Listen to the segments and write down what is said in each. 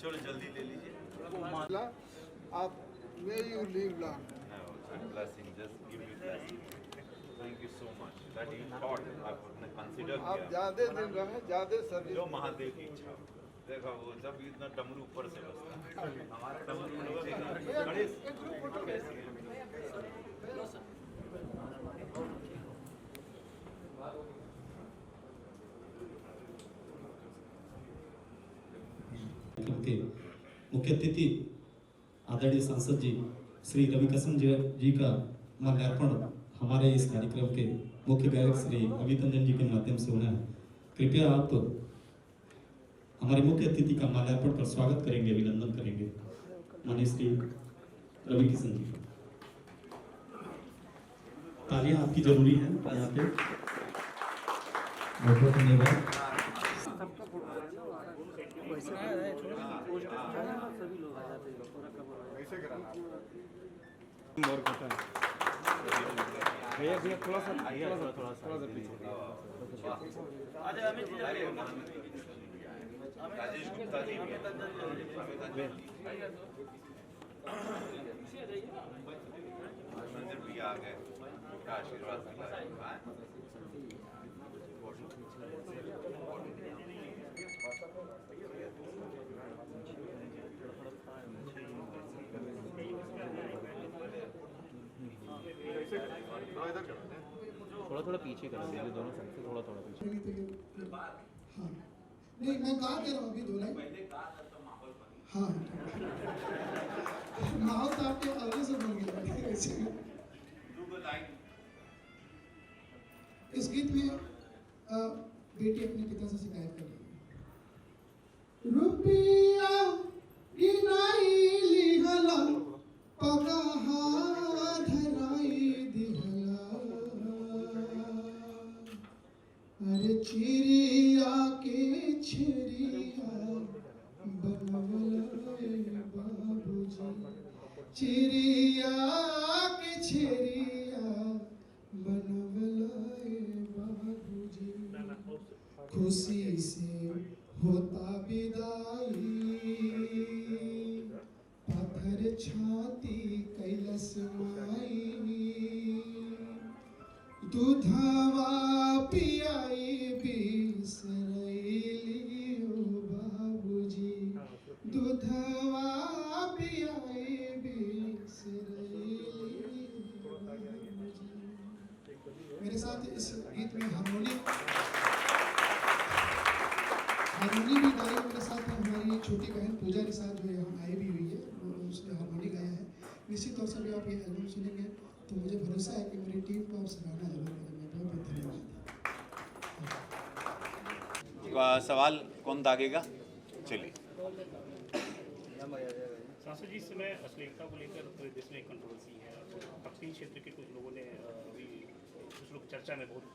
चलो जल्दी ले लीजिए। आप may you live long. Blessing, just give me blessing. Thank you so much. That you thought, आपने consider आप किया। ज्यादा दिन रहे, ज्यादा सर्विस। जो महादेव की इच्छा हो। देखा वो जब इतना डमरू ऊपर से बजता है, हमारा डमरू नीचे का गणेश कैसे है? के मुख्य अतिथि आदरणीय सांसद जी श्री रवि किशन जी का माल्यार्पण हमारे इस कार्यक्रम के मुख्य गायक श्री अभिनंदन जी के माध्यम से होना है। कृपया आप हमारे मुख्य अतिथि का माल्यार्पण कर स्वागत करेंगे, अभिनंदन करेंगे माननीय श्री रवि किशन जी। तालियां आपकी जरूरी है यहाँ पे। बहुत बहुत धन्यवाद। भैया भैया थोड़ा सा पीछे। राजेश गुप्ता जी मंदिर भी आ गए, उनका आशीर्वाद मिला है। थोड़ा पीछे कर दीजिए, दोनों साइड से थोड़ा पीछे। हाँ नहीं, मैं गा दे रहा हूँ अभी दो लाइन। हाँ माहौल तो आपके अलग से बन गया। इस गीत में बेटी अपने पिता से शिकायत कर रही है। रुपया गिनाई लिहला पगाहा धराई दिहला, अरे चिड़िया के छेरिया बनवला बाबूजी, चिड़िया के छेरिया बनवला बाबूजी। खुशी से होता विदाई, पत्थर छाती कैलस माई, दूधवा पियाई बिसरैली ओ बाबूजी, दूधवा पियाई बिसरैली ओ बाबूजी। मेरे साथ इस गीत में हारमोनी भी गाई मेरे साथ है हमारी छोटी बहन पूजा के साथ, जो यहाँ आई भी हुई है, उसने हारमोनी गाया है। निश्चित तौर से भी आप ये एल्बम सुनेंगे तो मुझे भरोसा है कि मेरी टीम को आप सराहना जरूर करेंगे। बहुत बहुत धन्यवाद। सवाल कौन दागेगा? चलिए। सांसद जी, इस समय अश्लीलता को लेकर पूरे देश में एक कंट्रोवर्सी है। पश्चिमी क्षेत्र के कुछ लोगों ने अभी कुछ लोग चर्चा में बहुत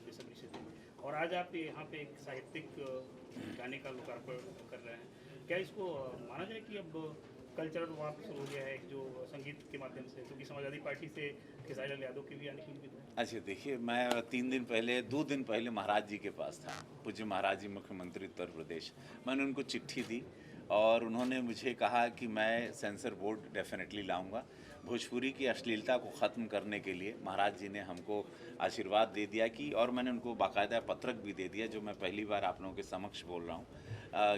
बेसब्री से थे, और आज आप यहाँ पे एक साहित्यिक गाने का लोकार्पण कर रहे हैं। क्या इसको माना जाए कि अब कल्चरल वार शुरू हो गया है जो संगीत के माध्यम से, क्योंकि समाजवादी पार्टी से खेसारी यादव के भी आने की उम्मीद है? अच्छा देखिए, मैं 2 दिन पहले महाराज जी के पास था, पूज्य महाराज जी मुख्यमंत्री उत्तर प्रदेश। मैंने उनको चिट्ठी दी और उन्होंने मुझे कहा कि मैं सेंसर बोर्ड डेफिनेटली लाऊंगा। भोजपुरी की अश्लीलता को ख़त्म करने के लिए महाराज जी ने हमको आशीर्वाद दे दिया कि, और मैंने उनको बाकायदा पत्रक भी दे दिया जो मैं पहली बार आप लोगों के समक्ष बोल रहा हूँ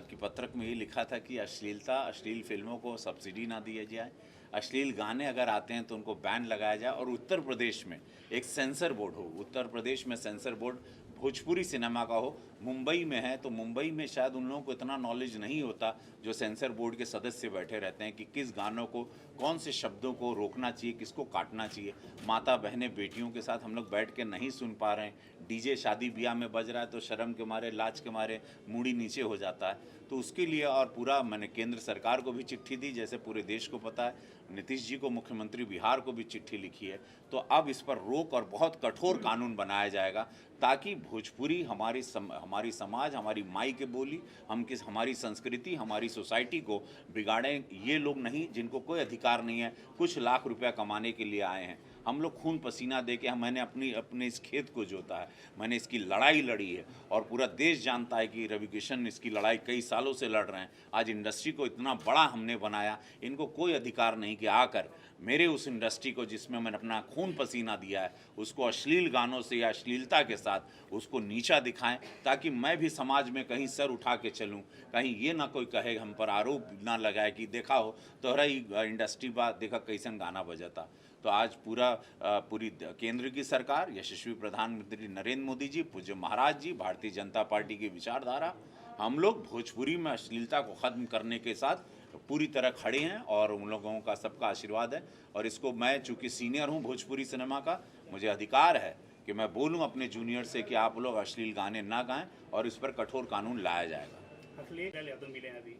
कि पत्रक में ये लिखा था कि अश्लील फिल्मों को सब्सिडी ना दिया जाए, अश्लील गाने अगर आते हैं तो उनको बैन लगाया जाए, और उत्तर प्रदेश में एक सेंसर बोर्ड हो। उत्तर प्रदेश में सेंसर बोर्ड भोजपुरी सिनेमा का हो। मुंबई में है तो मुंबई में शायद उन लोगों को इतना नॉलेज नहीं होता जो सेंसर बोर्ड के सदस्य बैठे रहते हैं कि किस गानों को, कौन से शब्दों को रोकना चाहिए, किसको काटना चाहिए। माता बहनें बेटियों के साथ हम लोग बैठ के नहीं सुन पा रहे हैं। डीजे शादी ब्याह में बज रहा है तो शर्म के मारे, लाज के मारे मूड़ी नीचे हो जाता है। तो उसके लिए और पूरा मैंने केंद्र सरकार को भी चिट्ठी दी, जैसे पूरे देश को पता है, नीतीश जी को, मुख्यमंत्री बिहार को भी चिट्ठी लिखी है। तो अब इस पर रोक और बहुत कठोर कानून बनाया जाएगा ताकि भोजपुरी हमारी समाज, हमारी माई के बोली, हमारी संस्कृति, हमारी सोसाइटी को बिगाड़ें ये लोग नहीं जिनको कोई अधिकार नहीं है, कुछ लाख रुपया कमाने के लिए आए हैं। हम लोग खून पसीना दे के मैंने अपने इस खेत को जोता है, मैंने इसकी लड़ाई लड़ी है और पूरा देश जानता है कि रवि किशन इसकी लड़ाई कई सालों से लड़ रहे हैं। आज इंडस्ट्री को इतना बड़ा हमने बनाया, इनको कोई अधिकार नहीं कि आकर मेरे उस इंडस्ट्री को जिसमें मैंने अपना खून पसीना दिया है उसको अश्लील गानों से या अश्लीलता के साथ उसको नीचा दिखाएं, ताकि मैं भी समाज में कहीं सर उठा के चलूं, कहीं ये ना कोई कहे, हम पर आरोप ना लगाए कि देखा हो तोहरा ही इंडस्ट्री बात देखा कैसन गाना बजाता। तो आज पूरी केंद्र की सरकार, यशस्वी प्रधानमंत्री नरेंद्र मोदी जी, पूज्य महाराज जी, भारतीय जनता पार्टी की विचारधारा, हम लोग भोजपुरी में अश्लीलता को ख़त्म करने के साथ पूरी तरह खड़े हैं और उन लोगों का सबका आशीर्वाद है। और इसको मैं चूँकि सीनियर हूँ भोजपुरी सिनेमा का, मुझे अधिकार है कि मैं बोलूँ अपने जूनियर से कि आप लोग अश्लील गाने ना गाएं और इस पर कठोर कानून लाया जाएगा। अखिलेश यादव मिले हैं अभी,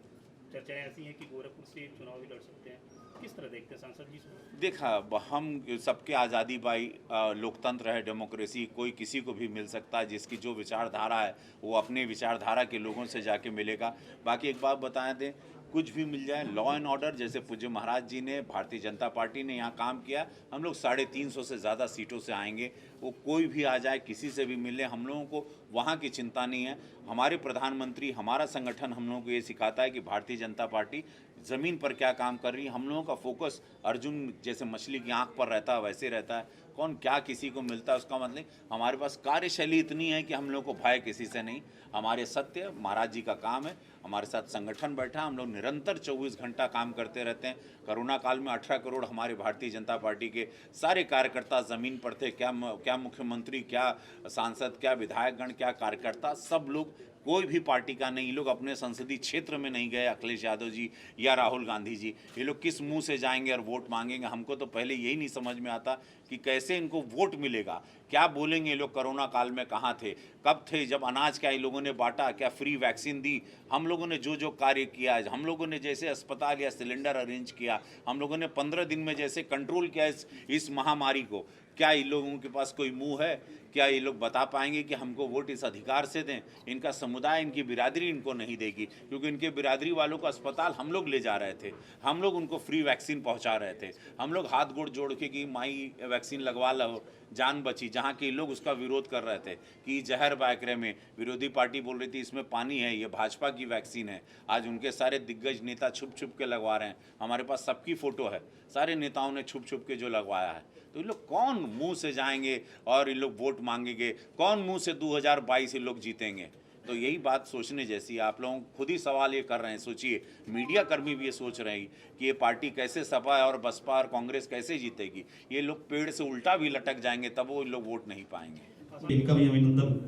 चर्चाएं ऐसी हैं कि गोरखपुर से चुनाव भी लड़ सकते हैं, किस तरह देखते हैं सांसद जी से? देखा, हम सबके आज़ादी भाई, लोकतंत्र है, डेमोक्रेसी, कोई किसी को भी मिल सकता है, जिसकी जो विचारधारा है वो अपने विचारधारा के लोगों से जाके मिलेगा। बाकी एक बात बता दें, कुछ भी मिल जाए, लॉ एंड ऑर्डर, जैसे पूज्य महाराज जी ने, भारतीय जनता पार्टी ने यहाँ काम किया, हम लोग 350 से ज़्यादा सीटों से आएंगे। वो कोई भी आ जाए, किसी से भी मिले, हम लोगों को वहाँ की चिंता नहीं है। हमारे प्रधानमंत्री, हमारा संगठन हम लोगों को ये सिखाता है कि भारतीय जनता पार्टी ज़मीन पर क्या काम कर रही है। हम लोगों का फोकस अर्जुन जैसे मछली की आंख पर रहता है वैसे रहता है, कौन क्या किसी को मिलता है उसका मतलब। हमारे पास कार्यशैली इतनी है कि हम लोग को भय किसी से नहीं। हमारे सत्य महाराज जी का काम है, हमारे साथ संगठन बैठा, हम लोग निरंतर 24 घंटा काम करते रहते हैं। कोरोना काल में 18 करोड़ हमारे भारतीय जनता पार्टी के सारे कार्यकर्ता ज़मीन पर थे। क्या मुख्यमंत्री, क्या सांसद, क्या विधायकगण, क्या कार्यकर्ता, सब लोग, कोई भी पार्टी का नहीं। ये लोग अपने संसदीय क्षेत्र में नहीं गए, अखिलेश यादव जी या राहुल गांधी जी। ये लोग किस मुंह से जाएंगे और वोट मांगेंगे? हमको तो पहले यही नहीं समझ में आता कि कैसे इनको वोट मिलेगा। क्या बोलेंगे ये लोग? कोरोना काल में कहाँ थे, कब थे, जब अनाज क्या ये लोगों ने बांटा, क्या फ्री वैक्सीन दी? हम लोगों ने जो कार्य किया, हम लोगों ने जैसे अस्पताल या सिलेंडर अरेंज किया, हम लोगों ने 15 दिन में जैसे कंट्रोल किया इस महामारी को, क्या इन लोगों के पास कोई मुंह है? क्या ये लोग बता पाएंगे कि हमको वोट इस अधिकार से दें? इनका समुदाय, इनकी बिरादरी इनको नहीं देगी, क्योंकि इनके बिरादरी वालों को अस्पताल हम लोग ले जा रहे थे, हम लोग उनको फ्री वैक्सीन पहुंचा रहे थे, हम लोग हाथ गोड़ जोड़ के कि माई वैक्सीन लगवा लो जान बची, जहाँ के लोग उसका विरोध कर रहे थे कि जहर बाकरे में, विरोधी पार्टी बोल रही थी इसमें पानी है, ये भाजपा की वैक्सीन है। आज उनके सारे दिग्गज नेता छुप छुप के लगवा रहे हैं। हमारे पास सबकी फ़ोटो है, सारे नेताओं ने छुप छुप के जो लगवाया है। तो ये लोग कौन मुंह से जाएंगे और ये लोग वोट मांगेंगे? कौन मुंह से 2022 ये लोग जीतेंगे? तो यही बात सोचने जैसी है। आप लोग खुद ही सवाल ये कर रहे हैं, सोचिए, मीडिया कर्मी भी ये सोच रहे हैं कि ये पार्टी कैसे, सपा और बसपा और कांग्रेस कैसे जीतेगी। ये लोग पेड़ से उल्टा भी लटक जाएंगे तब वो लोग वोट नहीं पाएंगे। इनका भी अभिनंदन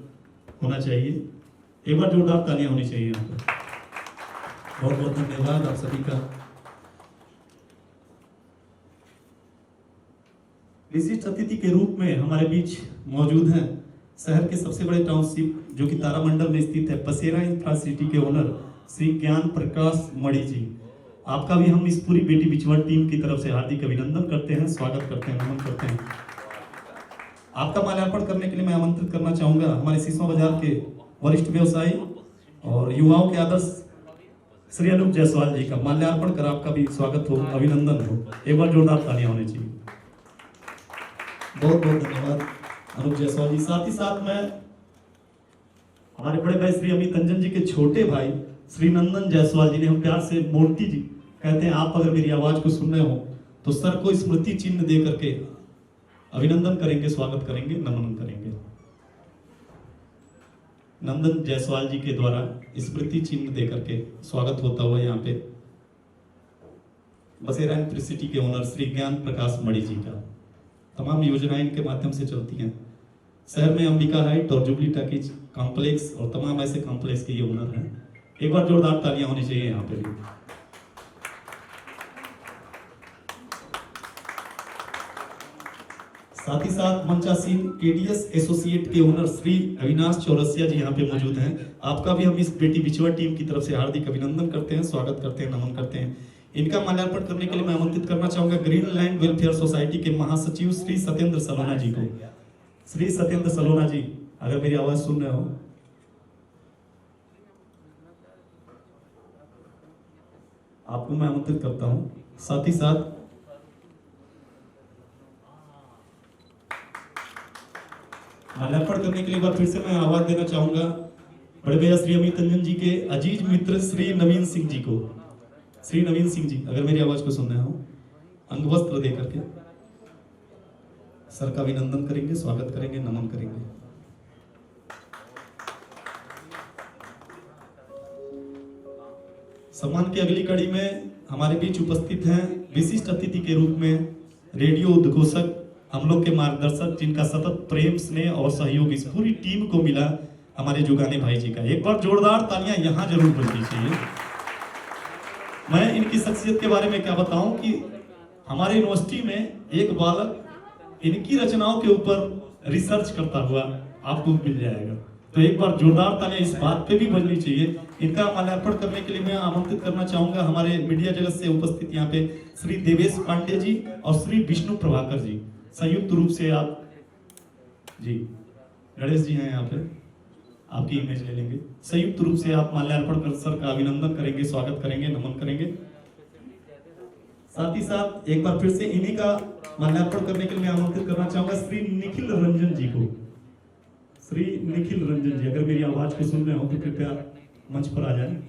होना चाहिए, एक बार जोरदार तालियां होनी चाहिए यहाँ पर। बहुत बहुत धन्यवाद आप सभी का। विशिष्ट अतिथि के रूप में हमारे बीच मौजूद हैं शहर के सबसे बड़े टाउनशिप जो कि तारामंडल में स्थित है, पसेरा इंफ्रासिटी के ओनर श्री ज्ञान प्रकाश मणि जी। आपका भी हम इस पूरी बेटी बिछुआ टीम की तरफ से हार्दिक अभिनंदन करते हैं, स्वागत करते हैं, नमन करते हैं। आपका माल्यार्पण करने के लिए मैं आमंत्रित करना चाहूंगा हमारे सिसवा बाजार के वरिष्ठ व्यवसायी और युवाओं के आदर्श श्री अनूप जायसवाल जी का माल्यार्पण कर आपका भी स्वागत हो, अभिनंदन हो। एक बार जोरदार तालियां होनी चाहिए। बहुत बहुत धन्यवाद अनूप जायसवाल जी। साथ ही साथ मैं हमारे बड़े भाई श्री अमित रंजन जी के छोटे भाई श्री नंदन जायसवाल जी ने, हम प्यार से मोंटी जी कहते हैं, आप अगर मेरी आवाज को सुन रहे हो तो सर को स्मृति चिन्ह दे करके अभिनंदन करेंगे, स्वागत करेंगे, नमन करेंगे। नंदन जायसवाल जी के द्वारा स्मृति चिन्ह दे करके स्वागत होता हुआ यहाँ पे बसेरा इंफ्रासिटी के ओनर श्री ज्ञान प्रकाश मणि जी का। तमाम योजनाएं इनके माध्यम से चलती हैं। शहर में अंबिका हाइट और जुबली टाकीज कॉम्प्लेक्स और तमाम ऐसे कॉम्प्लेक्स के ये ओनर हैं। एक बार जोरदार तालियां होनी चाहिए यहाँ पे भी। साथ ही साथ मंचासीन केडीएस एसोसिएट के ओनर श्री अविनाश चौरसिया जी यहाँ पे मौजूद हैं। आपका भी हम इस बेटी बिछुआ टीम की तरफ से हार्दिक अभिनंदन करते हैं, स्वागत करते हैं, नमन करते हैं। इनका माल्यार्पण करने के लिए मैं आमंत्रित करना चाहूंगा ग्रीन लैंड वेलफेयर सोसाइटी के महासचिव श्री सत्येंद्र सलोना जी को। श्री सत्येंद्र सलोना जी, अगर मेरी आवाज सुन रहे हो, आपको मैं आमंत्रित करता हूं। साथ ही साथ माल्यार्पण करने के लिए एक बार फिर से मैं आवाज देना चाहूंगा बड़े भैया श्री अमित रंजन जी के अजीज मित्र श्री नवीन सिंह जी को। श्री नवीन सिंह जी, अगर मेरी आवाज को सुन रहे हो, अंगवस्त्र दे करके सर का अभिनंदन करेंगे, स्वागत करेंगे, नमन करेंगे। सम्मान की अगली कड़ी में हमारे बीच उपस्थित हैं विशिष्ट अतिथि के रूप में रेडियो उद्घोषक, हम लोग के मार्गदर्शक, जिनका सतत प्रेम, स्नेह और सहयोग इस पूरी टीम को मिला, हमारे जुगानी भाई जी का। एक बार जोरदार तालियां यहां जरूर बजनी चाहिए। मैं इनकी शख्सियत के बारे में क्या बताऊं कि हमारे यूनिवर्सिटी में एक बालक इनकी रचनाओं के ऊपर रिसर्च करता हुआ आपको मिल जाएगा। तो एक बार जोरदार तालियां इस बात पे भी बजनी चाहिए। इनका माल्यार्पण करने के लिए मैं आमंत्रित करना चाहूंगा हमारे मीडिया जगत से उपस्थित यहाँ पे श्री देवेश पांडे जी और श्री विष्णु प्रभाकर जी। संयुक्त रूप से आप जी, गणेश जी हैं यहाँ पे, आपकी इमेज ले लेंगे। संयुक्त रूप से आप माल्यार्पण कर सर का अभिनंदन करेंगे, स्वागत करेंगे, नमन करेंगे। साथ ही साथ एक बार फिर से इन्हीं का माल्यार्पण करने के लिए मैं आमंत्रित करना चाहूंगा श्री निखिल रंजन जी को। श्री निखिल रंजन जी, अगर मेरी आवाज को सुन रहे हो तो कृपया मंच पर आ जाए।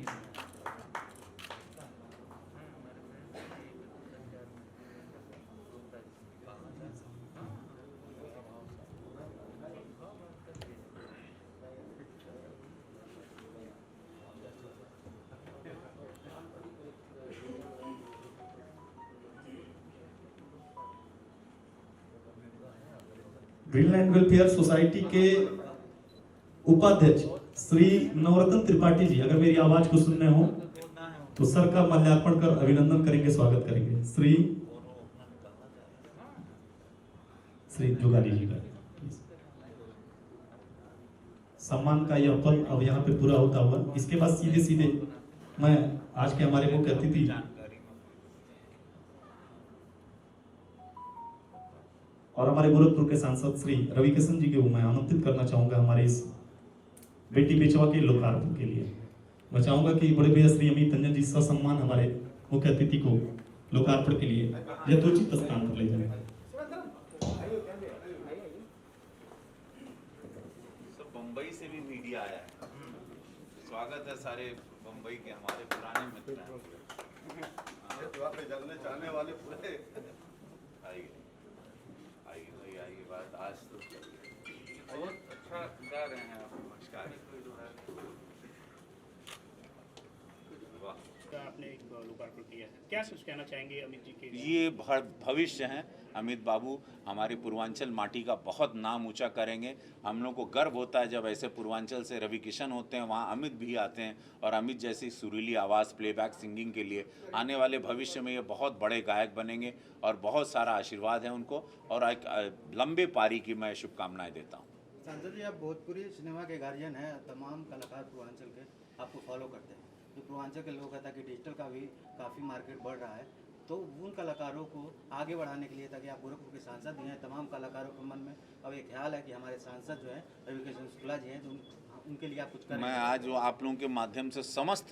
ग्रीनलैंड वेलफेयर सोसाइटी के उपाध्यक्ष श्री नवरत्न त्रिपाठी जी, अगर मेरी आवाज को सुन रहे हो तो सर का माल्यार्पण कर अभिनंदन करेंगे, स्वागत करेंगे। श्री जुगानी जी का सम्मान का यह पल अब यहाँ पे पूरा होता हुआ, इसके बाद सीधे सीधे मैं आज के हमारे मुख्य अतिथि और हमारे गोरखपुर के सांसद श्री रवि किशन जी को मैं आमंत्रित करना चाहूंगा हमारे इस बेटी बेचवा के लोकार्पण के लिए। मैं चाहूंगा कि बड़े भैया श्री अमित रंजन जी ससम्मान हमारे मुख्य अतिथि को लोकार्पण के लिए यथोचित स्थान पर ले जाएं। सब बम्बई से भी मीडिया आया है, स्वागत है सारे बम्बई के हमारे पुराने मित्र हैं। जलने चाहने वाले पूरे आइए आइए भाई आइए, बात आज तो बहुत अच्छा गा रहे हैं आप। नमस्कार। वाह, का आपने एक लोकार्पण किया है, क्या कुछ कहना चाहेंगे अमित जी के? ये भविष्य हैं अमित बाबू, हमारे पूर्वांचल माटी का बहुत नाम ऊंचा करेंगे। हम लोग को गर्व होता है जब ऐसे पूर्वांचल से रवि किशन होते हैं, वहाँ अमित भी आते हैं और अमित जैसी सुरीली आवाज़ प्लेबैक सिंगिंग के लिए आने वाले भविष्य में ये बहुत बड़े गायक बनेंगे और बहुत सारा आशीर्वाद है उनको और एक लंबे पारी की मैं शुभकामनाएं देता हूँ। सांसद जी, आप भोजपुरी सिनेमा के गार्जियन हैं, तमाम कलाकार पूर्वांचल के आपको फॉलो करते हैं। जो पूर्वांचल के लोग कहता है कि डिजिटल का भी काफ़ी मार्केट बढ़ रहा है, तो उन कलाकारों को आगे बढ़ाने के लिए, ताकि आप गोरखपुर के सांसद भी हैं, तमाम कलाकारों के मन में अब एक ख्याल है कि हमारे सांसद जो हैं रवि किशन शुक्ला जी हैं, तो उनके लिए आप कुछ करें। मैं आज आप लोगों के माध्यम से समस्त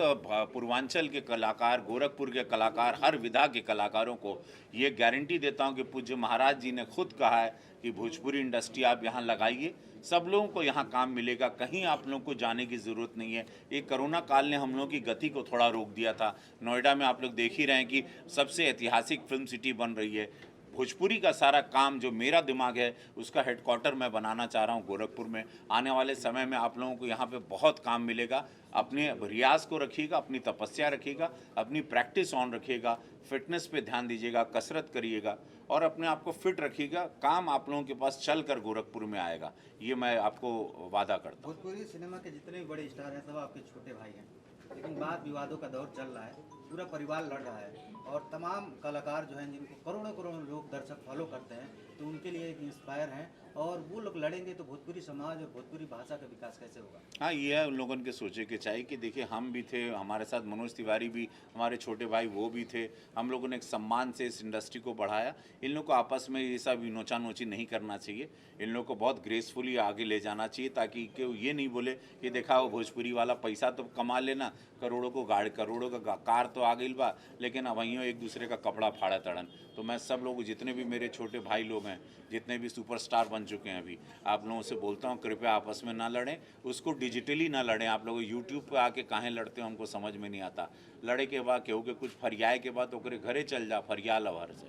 पूर्वांचल के कलाकार, गोरखपुर के कलाकार, हर विधा के कलाकारों को ये गारंटी देता हूं कि पूज्य महाराज जी ने खुद कहा है कि भोजपुरी इंडस्ट्री आप यहाँ लगाइए, सब लोगों को यहाँ काम मिलेगा, कहीं आप लोगों को जाने की ज़रूरत नहीं है। ये कोरोना काल ने हम लोगों की गति को थोड़ा रोक दिया था। नोएडा में आप लोग देख ही रहे हैं कि सबसे ऐतिहासिक फिल्म सिटी बन रही है। भोजपुरी का सारा काम जो मेरा दिमाग है उसका हेडक्वार्टर मैं बनाना चाह रहा हूँ गोरखपुर में। आने वाले समय में आप लोगों को यहाँ पे बहुत काम मिलेगा। अपने रियाज को रखिएगा, अपनी तपस्या रखिएगा, अपनी प्रैक्टिस ऑन रखिएगा, फिटनेस पे ध्यान दीजिएगा, कसरत करिएगा और अपने आप को फिट रखिएगा। काम आप लोगों के पास चल कर गोरखपुर में आएगा, ये मैं आपको वादा करता हूँ। भोजपुरी सिनेमा के जितने भी बड़े स्टार हैं सब आपके छोटे भाई हैं, लेकिन वाद विवादों का दौर चल रहा है, पूरा परिवार लड़ रहा है और तमाम कलाकार जो हैं जिनको करोड़ों करोड़ों लोग दर्शक फॉलो करते हैं, तो उनके लिए एक इंस्पायर हैं और वो लोग लड़ेंगे तो भोजपुरी समाज और भोजपुरी भाषा का विकास कैसे होगा? हाँ, ये है उन लोगों के सोचे के चाहिए कि देखिए हम भी थे, हमारे साथ मनोज तिवारी भी, हमारे छोटे भाई वो भी थे। हम लोगों ने एक सम्मान से इस इंडस्ट्री को बढ़ाया। इन लोग को आपस में ये सब नोचा नोची नहीं करना चाहिए, इन लोग को बहुत ग्रेसफुली आगे ले जाना चाहिए ताकि ये नहीं बोले कि देखा वो भोजपुरी वाला पैसा तो कमा लेना, करोड़ों को गाड़ी, करोड़ों का कार तो आ गई बा, लेकिन अब वहीं एक दूसरे का कपड़ा फाड़ा तड़न। तो मैं सब लोग जितने जितने भी मेरे छोटे भाई लोग हैं, जितने भी सुपरस्टार बन चुके हैं अभी, आप लोगों से बोलता हूँ कृपया आपस में ना लड़ें, उसको डिजिटली ना लड़ें। आप लोग यूट्यूब पे आके काहे लड़ते हो हमको समझ में नहीं आता। लड़े के बाद केहू के कुछ फरियाए के बाद ओकरे घरे चल जा फरिया लवर से,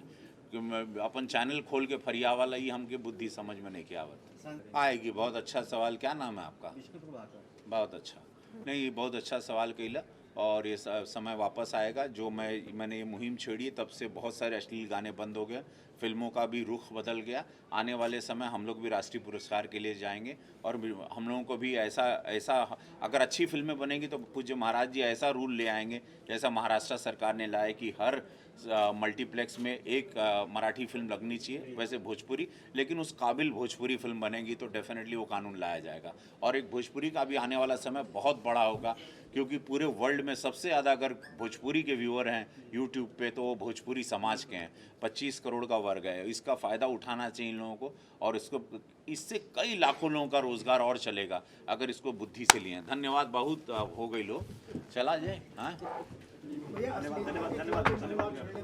कि अपन चैनल खोल के फरिया वाला ही हमके बुद्धि समझ में नहीं क्या आवत आएगी। बहुत अच्छा सवाल। क्या नाम है आपका? बहुत अच्छा। नहीं, ये बहुत अच्छा सवाल कैला और ये समय वापस आएगा। जो मैंने ये मुहिम छेड़ी तब से बहुत सारे अश्लील गाने बंद हो गए, फिल्मों का भी रुख बदल गया। आने वाले समय हम लोग भी राष्ट्रीय पुरस्कार के लिए जाएंगे और हम लोगों को भी ऐसा अगर अच्छी फिल्में बनेंगी तो पूज्य महाराज जी ऐसा रूल ले आएंगे जैसा महाराष्ट्र सरकार ने लाया कि हर मल्टीप्लेक्स में एक मराठी फिल्म लगनी चाहिए, वैसे भोजपुरी, लेकिन उस काबिल भोजपुरी फिल्म बनेगी तो डेफिनेटली वो कानून लाया जाएगा। और एक भोजपुरी का भी आने वाला समय बहुत बड़ा होगा, क्योंकि पूरे वर्ल्ड में सबसे ज़्यादा अगर भोजपुरी के व्यूअर हैं यूट्यूब पे तो वो भोजपुरी समाज के हैं। 25 करोड़ का वर्ग है। इसका फ़ायदा उठाना चाहिए इन लोगों को और इससे कई लाखों लोगों का रोज़गार और चलेगा अगर इसको बुद्धि से लिए। धन्यवाद। बहुत हो गई लो, चला जाए। हाँ, धन्यवाद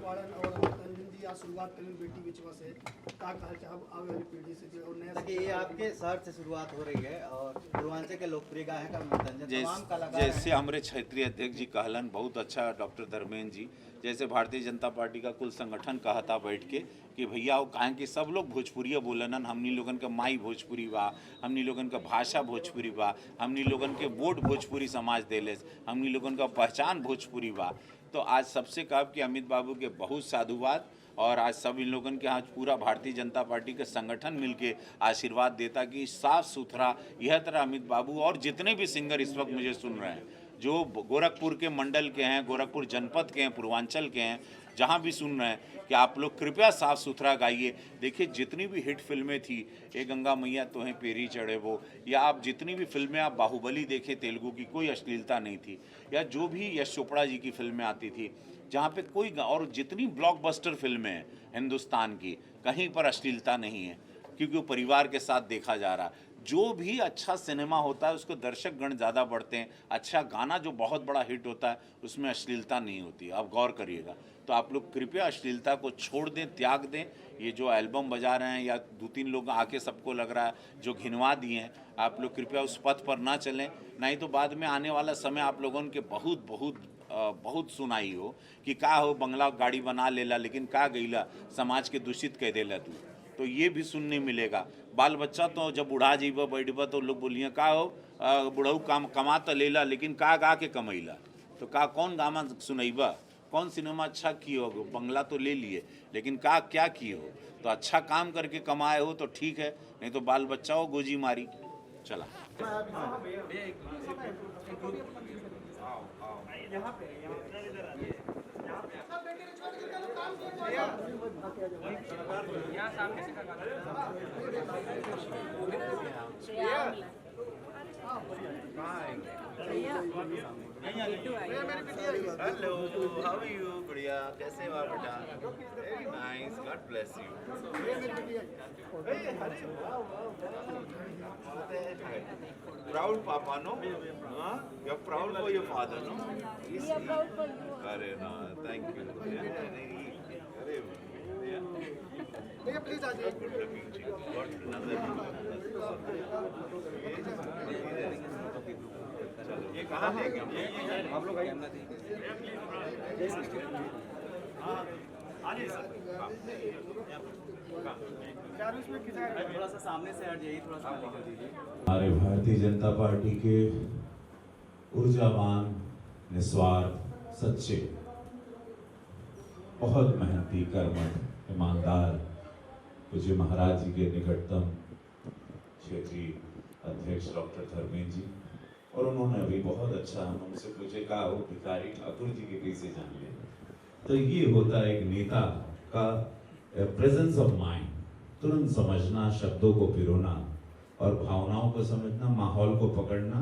और अमिताभ जी आज शुरुआत करें बेटी बिचवा से का कहल चाहब आवे वाली पीढ़ी से जो नया देखिए ये आपके शहर से शुरुआत हो रही है और पूर्वांचल के लोकप्रिय गायक का तमाम कलाकार जैसे हमारे क्षेत्रीय अध्यक्ष जी कहलन, बहुत अच्छा डॉक्टर धर्मेंद्र जी, जैसे भारतीय जनता पार्टी का कुल संगठन कहा था बैठ के कि भैया वो कहें कि सब लोग भोजपुरिया बोलन, हमनी लोगन का माई भोजपुरी बा, हमनी लोगन का भाषा भोजपुरी बा, हमनी लोगन के वोट भोजपुरी समाज देले, हमनी लोगन का पहचान भोजपुरी बा। तो आज सबसे कहा कि अमित बाबू के बहुत साधुवाद और आज सब इन लोगों के आज पूरा भारतीय जनता पार्टी के संगठन मिलके आशीर्वाद देता कि साफ सुथरा यह तरह अमित बाबू और जितने भी सिंगर इस वक्त मुझे सुन रहे हैं, जो गोरखपुर के मंडल के हैं, गोरखपुर जनपद के हैं, पूर्वांचल के हैं, जहाँ भी सुन रहे हैं कि आप लोग कृपया साफ सुथरा गाइए। देखिए जितनी भी हिट फिल्में थी, ए गंगा मैया तो हैं पेरी चढ़े वो, या आप जितनी भी फिल्में, आप बाहुबली देखे तेलुगु की, कोई अश्लीलता नहीं थी, या जो भी यश चोपड़ा जी की फिल्में आती थी जहाँ पे कोई, और जितनी ब्लॉकबस्टर फिल्में हैं हिंदुस्तान की, कहीं पर अश्लीलता नहीं है, क्योंकि वो परिवार के साथ देखा जा रहा है। जो भी अच्छा सिनेमा होता है उसको दर्शक गण ज़्यादा बढ़ते हैं। अच्छा गाना जो बहुत बड़ा हिट होता है उसमें अश्लीलता नहीं होती है, आप गौर करिएगा। तो आप लोग कृपया अश्लीलता को छोड़ दें, त्याग दें। ये जो एल्बम बजा रहे हैं या 2-3 लोग आके सबको लग रहा है जो घिनवा दिए हैं, आप लोग कृपया उस पथ पर ना चलें, नहीं तो बाद में आने वाला समय आप लोगों के बहुत सुनाई हो कि का हो बंगला गाड़ी बना लेला लेकिन का गईला समाज के दूषित कह देला तू। तो ये भी सुनने मिलेगा। बाल बच्चा तो जब बुढ़ा जीवा बैठबा तो लोग बोलिए का हो बुढ़ऊ काम कमा तो लेला लेकिन का गा के कमैला, तो का कौन गामा सुनैबा, कौन सिनेमा अच्छा किए हो, बंगला तो ले लिए लेकिन का क्या किए हो। तो अच्छा काम करके कमाए हो तो ठीक है, नहीं तो बाल बच्चा हो गोजी मारी। चला हेलो, हाउ आर यू? बढ़िया, कैसे हो आप बेटा? Very nice, god bless you. Proud papa no? You are proud for your father no? We are proud for you. अरे ना, थैंक यू। अरे भैया प्लीज आ जाइए। ये कहाँ है? आप लोग आइए। थोड़ा सा सामने से हट जाइए, थोड़ा सा निकल दीजिए। हमारे भारतीय जनता पार्टी के ऊर्जावान, निस्वार्थ, सच्चे, बहुत मेहनती, कर्मठ, ईमानदार पूज्य महाराज जी के निकटतम क्षेत्रीय अध्यक्ष डॉक्टर धर्मेंद्र जी, और उन्होंने अभी बहुत अच्छा हम उनसे पूछे कहा वो भिखारी ठाकुर जी के कैसे जान ले। तो ये होता है एक नेता का प्रेजेंस ऑफ माइंड, तुरंत समझना, शब्दों को पिरोना और भावनाओं को समझना, माहौल को पकड़ना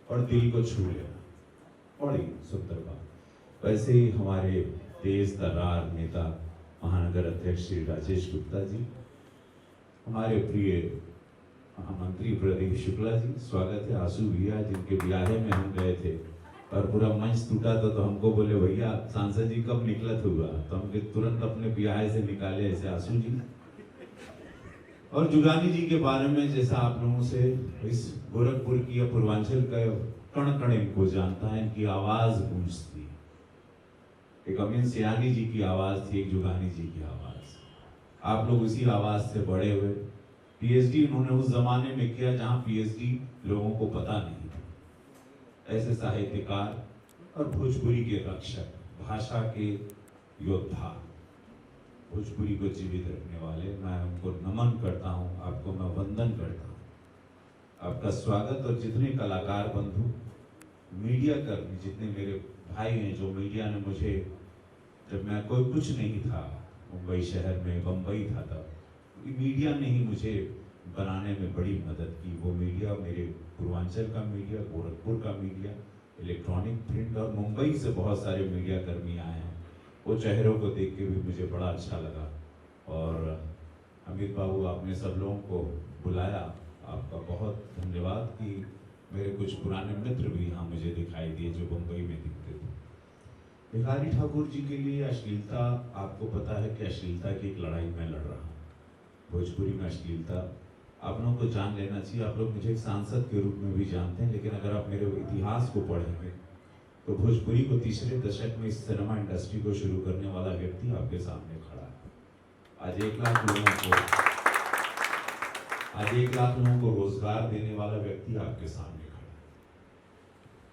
और दिल को छू लेना। बड़ी सुंदर बात। वैसे ही हमारे तेज तर्रार नेता महानगर अध्यक्ष श्री राजेश गुप्ता जी, हमारे प्रिय महामंत्री प्रदीप शुक्ला जी, स्वागत है। आंसू भैया जिनके ब्याहे में हम गए थे और पूरा मंच टूटा तो हमको बोले भैया सांसद जी कब निकलत हुआ, तो हमके तुरंत अपने ब्याह से निकाले ऐसे आंसू जी। और जुगानी जी के बारे में जैसा आप लोगों से इस गोरखपुर की या पूर्वांचल का कण कण इनको जानता है, इनकी आवाज गूंजती। एक अमीन सियानी जी की आवाज थी, एक जुगानी जी की आवाज। आप लोग उसी आवाज से बड़े हुए। पीएचडी उन्होंने उस जमाने में किया जहां पीएचडी लोगों को पता नहीं था। ऐसे साहित्यकार और भोजपुरी के रक्षक, भाषा के योद्धा, भोजपुरी को जीवित रखने वाले, मैं उनको नमन करता हूं, आपको मैं वंदन करता हूं। आपका स्वागत। और जितने कलाकार बंधु, मीडिया कर्मी, जितने मेरे भाई हैं जो मीडिया ने मुझे, जब मैं कोई कुछ नहीं था मुंबई शहर में, बम्बई था तब, मीडिया ने ही मुझे बनाने में बड़ी मदद की। वो मीडिया मेरे पूर्वांचल का मीडिया, गोरखपुर का मीडिया, इलेक्ट्रॉनिक प्रिंट, और मुंबई से बहुत सारे मीडिया कर्मी आए हैं। वो चेहरों को देख के भी मुझे बड़ा अच्छा लगा। और अमित बाबू, आपने सब लोगों को बुलाया, आपका बहुत धन्यवाद। कि मेरे कुछ पुराने मित्र भी यहाँ मुझे दिखाई दिए जो मुंबई में दिखते थे। भिखारी ठाकुर जी के लिए अश्लीलता, आपको पता है कि अश्लीलता की एक लड़ाई मैं लड़ रहा हूँ। भोजपुरी में अश्लीलता आप लोगों को जान लेना चाहिए। आप लोग मुझे एक सांसद के रूप में भी जानते हैं, लेकिन अगर आप मेरे इतिहास को पढ़ेंगे तो भोजपुरी को तीसरे दशक में इस सिनेमा इंडस्ट्री को शुरू करने वाला व्यक्ति आपके सामने खड़ा है। आज 1 लाख लोगों को रोजगार देने वाला व्यक्ति आपके सामने खड़ा है।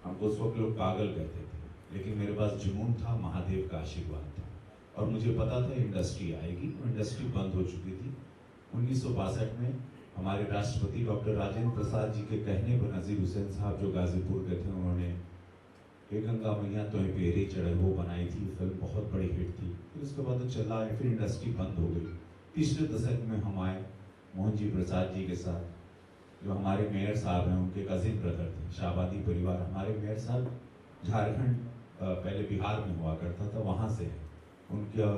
हमको उस वक्त लोग पागल कहते थे, लेकिन मेरे पास जुनून था, महादेव का आशीर्वाद था, और मुझे पता था इंडस्ट्री आएगी। इंडस्ट्री बंद हो चुकी थी। 1962 में हमारे राष्ट्रपति डॉक्टर राजेंद्र प्रसाद जी के कहने पर नजीर हुसैन साहब जो गाजीपुर के थे, उन्होंने ये गंगा मैया तो पेरे चढ़े वो बनाई थी। फिल्म बहुत बड़ी हिट थी। फिर उसके बाद तो चला, फिर इंडस्ट्री बंद हो गई। तीसरे दशक में हम आए मोहन जी प्रसाद जी के साथ, जो हमारे मेयर साहब हैं, उनके कजिन ब्रदर थे, शाहबादी परिवार। हमारे मेयर साहब झारखंड, पहले बिहार में हुआ करता था, वहाँ से है, उनका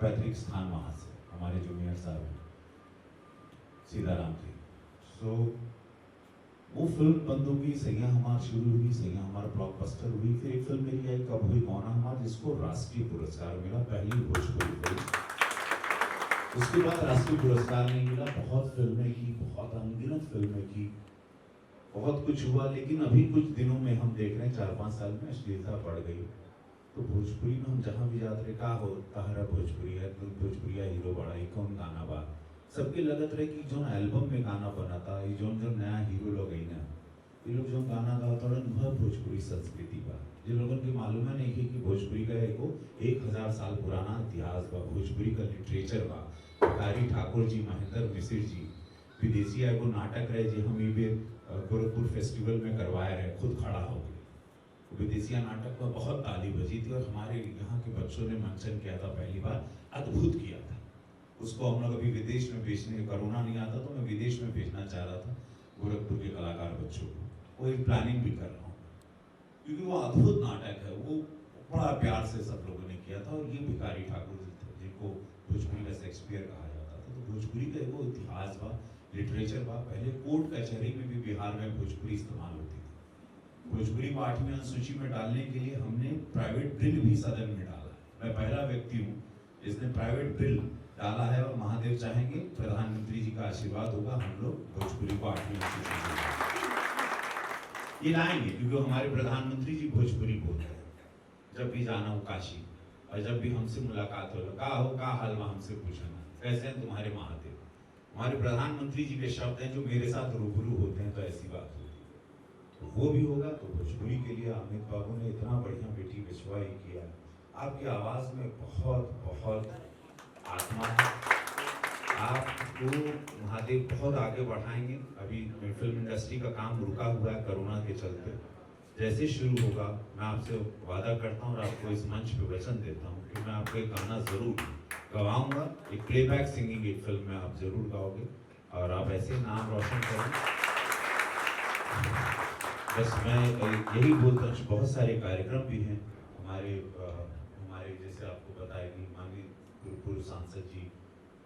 पैतृक स्थान वहाँ से। हमारे जो मेयर साहब हैं सीताराम जी। सो वो फिल्म बंद हो गई, सैया हमार शुरू हुई, सैया हमारा ब्लॉकबस्टर हुई। फिर एक फिल्म मेरी आई कब हुई कौन हमार, जिसको राष्ट्रीय पुरस्कार मिला, पहली भोजपुरी फिल्म। उसके बाद राष्ट्रीय पुरस्कार नहीं मिला। बहुत फिल्में की, बहुत अनगिनत फिल्में की, बहुत कुछ हुआ। लेकिन अभी कुछ दिनों में हम देख रहे हैं 4-5 साल में अश्लीलता बढ़ गई। तो भोजपुरी में हम जहाँ भी जाते रहे, का हो तहरा भोजपुरी है, भोजपुरिया हीरो बड़ा ही कौन गाना बा, सबके लगत रहे कि जो एल्बम में गाना बना था, ये जो नया हीरो लोग आई ना, ये लोग जो गाना गाता वह भोजपुरी संस्कृति बा। जिन लोगों की मालूम है नहीं कि भोजपुरी का एगो 1000 साल पुराना इतिहास बा, भोजपुरी का लिटरेचर बा। भिखारी ठाकुर जी, महेंद्र मिश्र जी, विदेशी एगो नाटक रहे जो हम ये गोरखपुर फेस्टिवल में करवाए रहे, खुद खड़ा हो गए। विदेशिया नाटक में बहुत ताली बजी थी, और हमारे यहाँ के बच्चों ने मंचन किया था, पहली बार अद्भुत किया था। उसको हम लोग अभी विदेश में भेजने, कोरोना नहीं आता तो मैं विदेश में भेजना चाह रहा था गोरखपुर के कलाकार बच्चों को। वो एक प्लानिंग भी कर रहा हूँ, क्योंकि वो अद्भुत नाटक है, वो बड़ा प्यार से सब लोगों ने किया था। और ये भिखारी ठाकुर जी थे, जिनको भोजपुरी का शेक्सपियर कहा जाता था। तो भोजपुरी का वो इतिहास बा, लिटरेचर बा। पहले कोर्ट कचहरी में भी बिहार में भोजपुरी इस्तेमाल होती थी। भोजपुरी को 8वीं अनुसूची में डालने के लिए हमने प्राइवेट बिल भी सदन में डाला। मैं पहला व्यक्ति हूँ जिसने प्राइवेट बिल डाला है, और महादेव चाहेंगे प्रधानमंत्री जी का आशीर्वाद होगा, हम लोग भोजपुरी को 8वीं अनुसूची में ये लाएंगे, क्योंकि हमारे प्रधानमंत्री जी भोजपुरी बोलते हैं। जब भी जाना हो काशी, और जब भी हमसे मुलाकात हो, का हो का हलवा हमसे पूछना, कैसे हैं तुम्हारे महादेव। हमारे प्रधानमंत्री जी के शब्द हैं जो मेरे साथ रूबरू होते हैं, तो ऐसी बात होती है। तो वो भी होगा। तो भोजपुरी के लिए अमित बाबू ने इतना बढ़िया बेटी बिछवाई किया। आपकी आवाज में बहुत बहुत आत्मा है। आपको महादेव बहुत आगे बढ़ाएंगे। अभी फिल्म इंडस्ट्री का काम रुका हुआ है कोरोना के चलते। जैसे शुरू होगा, मैं आपसे वादा करता हूँ और आपको इस मंच पे वचन देता हूँ कि मैं आपको एक गाना जरूर गवाऊंगा। एक प्लेबैक सिंगिंग एक फिल्म में आप जरूर गाओगे, और आप ऐसे नाम रोशन करें। बस मैं यही बोलता हूँ। बहुत सारे कार्यक्रम भी हैं हमारे जैसे आपको बताएगी माननीय पूर्व सांसद जी,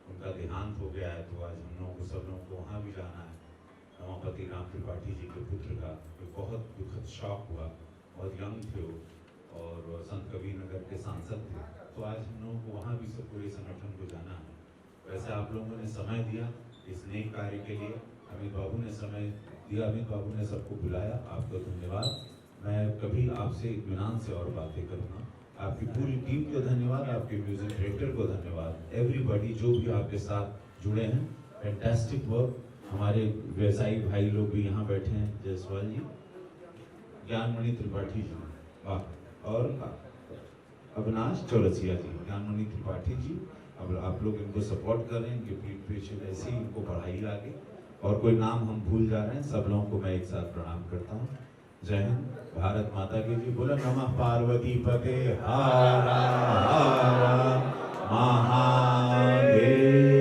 उनका देहांत हो गया है, तो आज हम लोगों को सब लोगों को वहाँ भी जाना है। रमापति राम त्रिपाठी जी के पुत्र का एक बहुत दुखद शौक हुआ, बहुत यंग थे वो, और संत कबीर नगर के सांसद थे। तो आज हम लोगों को वहाँ भी सब पूरे संगठन को जाना है। वैसे आप लोगों ने समय दिया इस नेक कार्य के लिए, अमित बाबू ने समय दिया, अमित बाबू ने सबको बुलाया, आपका धन्यवाद। मैं कभी आपसे इत्मीनान से और बातें करूँगा। आपकी पूरी टीम को धन्यवाद, आपके म्यूजिक डायरेक्टर को धन्यवाद, एवरीबॉडी जो भी आपके साथ जुड़े हैं, फैंटास्टिक वर्क। हमारे व्यवसायी भाई लोग भी यहाँ बैठे हैं, जयसवाल जी, ज्ञानमणि त्रिपाठी जी, वाह, और अविनाश चौरसिया जी, ज्ञानमणि त्रिपाठी जी। अब आप लोग इनको सपोर्ट कर रहे हैं, इनके पीठ पीछे ऐसे ही इनको बढ़ाइए आगे। और कोई नाम हम भूल जा रहे हैं, सब लोगों को मैं एक साथ प्रणाम करता हूँ। जय हिंद, भारत माता की जय। बोला नमः पार्वती पते हर हर महादेव।